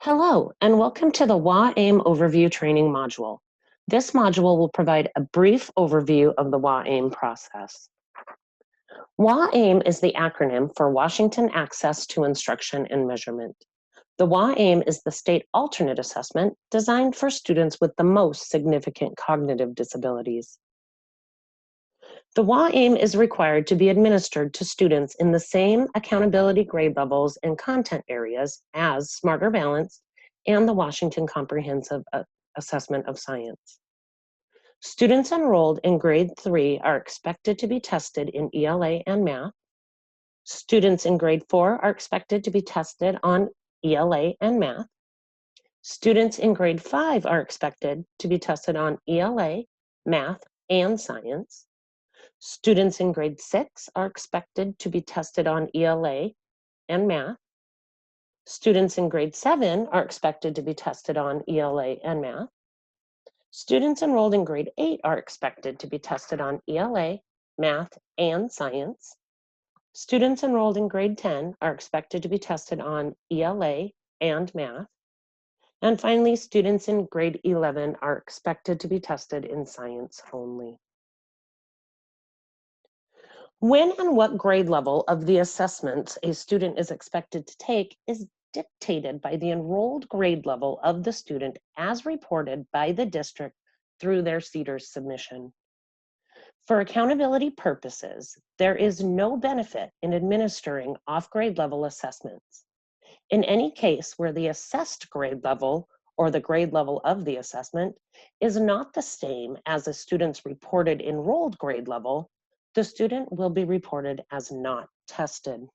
Hello, and welcome to the waAIM Overview Training module. This module will provide a brief overview of the waAIM process. waAIM is the acronym for Washington Access to Instruction and Measurement. The waAIM is the state alternate assessment designed for students with the most significant cognitive disabilities. The waAIM is required to be administered to students in the same accountability grade levels and content areas as Smarter Balanced and the Washington Comprehensive Assessment of Science. Students enrolled in grade 3 are expected to be tested in ELA and math. Students in grade 4 are expected to be tested on ELA and math. Students in grade 5 are expected to be tested on ELA, math, and science. Students in grade 6 are expected to be tested on ELA and math. Students in grade 7 are expected to be tested on ELA and math. Students enrolled in grade 8 are expected to be tested on ELA, math, and science. Students enrolled in grade 10 are expected to be tested on ELA and math. And finally, students in grade 11 are expected to be tested in science only. When and what grade level of the assessments a student is expected to take is dictated by the enrolled grade level of the student as reported by the district through their CEDARS submission. For accountability purposes, there is no benefit in administering off-grade level assessments. In any case where the assessed grade level or the grade level of the assessment is not the same as a student's reported enrolled grade level, the student will be reported as not tested.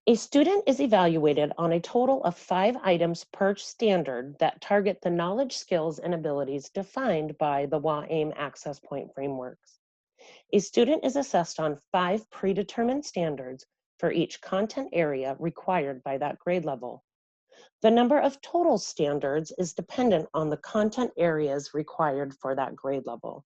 A student is evaluated on a total of 5 items per standard that target the knowledge, skills, and abilities defined by the waAIM Access Point frameworks. A student is assessed on 5 predetermined standards for each content area required by that grade level. The number of total standards is dependent on the content areas required for that grade level.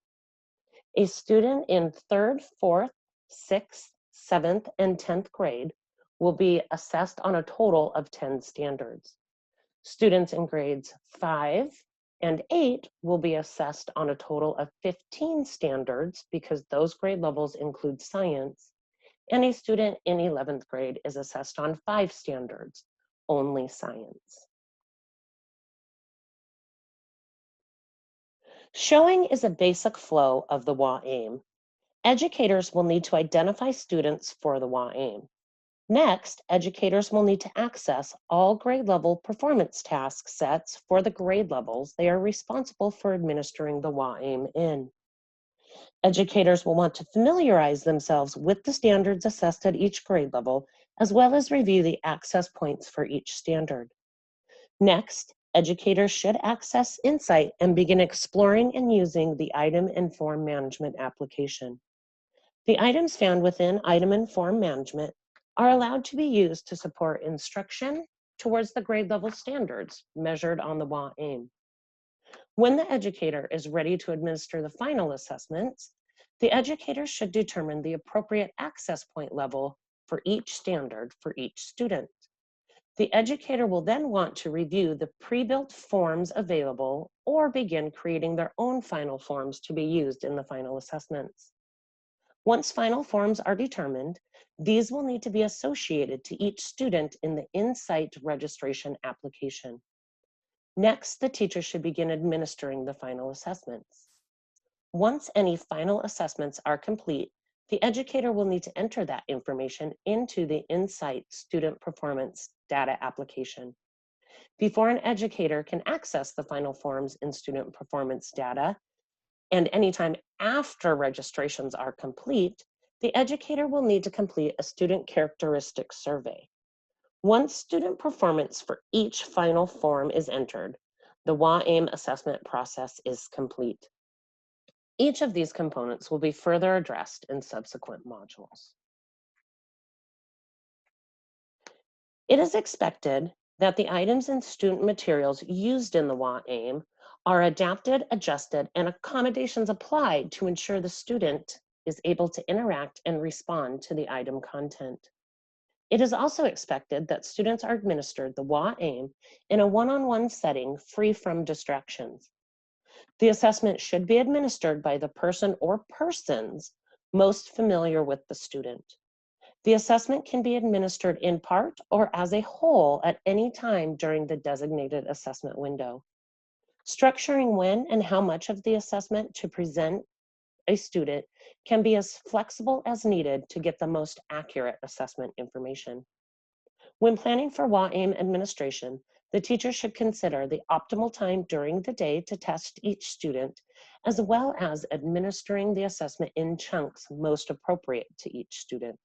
A student in 3rd, 4th, 6th, 7th, and 10th grade will be assessed on a total of 10 standards. Students in grades 5 and 8 will be assessed on a total of 15 standards because those grade levels include science, and a student in 11th grade is assessed on 5 standards, only science. Showing is a basic flow of the waAIM. Educators will need to identify students for the waAIM. Next, educators will need to access all grade level performance task sets for the grade levels they are responsible for administering the waAIM in. Educators will want to familiarize themselves with the standards assessed at each grade level, as well as review the access points for each standard. Next, educators should access Insight and begin exploring and using the Item and Form Management application. The items found within Item and Form Management are allowed to be used to support instruction towards the grade level standards measured on the waAIM. When the educator is ready to administer the final assessments, the educator should determine the appropriate access point level for each standard for each student. The educator will then want to review the pre-built forms available or begin creating their own final forms to be used in the final assessments. Once final forms are determined, these will need to be associated to each student in the Insight registration application. Next, the teacher should begin administering the final assessments. Once any final assessments are complete, the educator will need to enter that information into the Insight student performance data application. Before an educator can access the final forms in student performance data, and anytime after registrations are complete, the educator will need to complete a student characteristic survey. Once student performance for each final form is entered, the waAIM assessment process is complete. Each of these components will be further addressed in subsequent modules. It is expected that the items and student materials used in the waAIM are adapted, adjusted, and accommodations applied to ensure the student is able to interact and respond to the item content. It is also expected that students are administered the WA-AIM in a one-on-one setting free from distractions. The assessment should be administered by the person or persons most familiar with the student. The assessment can be administered in part or as a whole at any time during the designated assessment window. Structuring when and how much of the assessment to present a student can be as flexible as needed to get the most accurate assessment information. When planning for WA-AIM administration, the teacher should consider the optimal time during the day to test each student, as well as administering the assessment in chunks most appropriate to each student.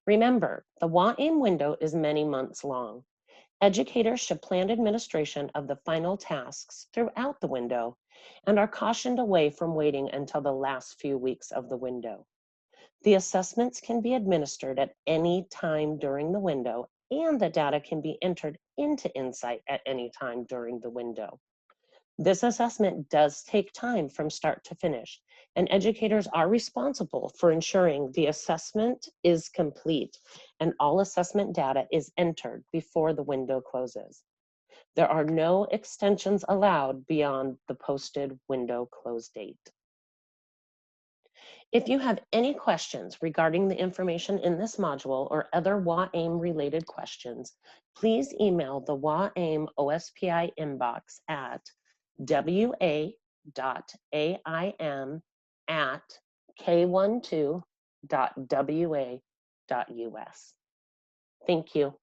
Remember, the WA-AIM window is many months long. Educators should plan administration of the final tasks throughout the window and are cautioned away from waiting until the last few weeks of the window. The assessments can be administered at any time during the window, and the data can be entered into Insight at any time during the window. This assessment does take time from start to finish, and educators are responsible for ensuring the assessment is complete and all assessment data is entered before the window closes. There are no extensions allowed beyond the posted window close date. If you have any questions regarding the information in this module or other WA-AIM related questions, please email the WA-AIM OSPI inbox at wa.aim@k12.wa.us. Thank you.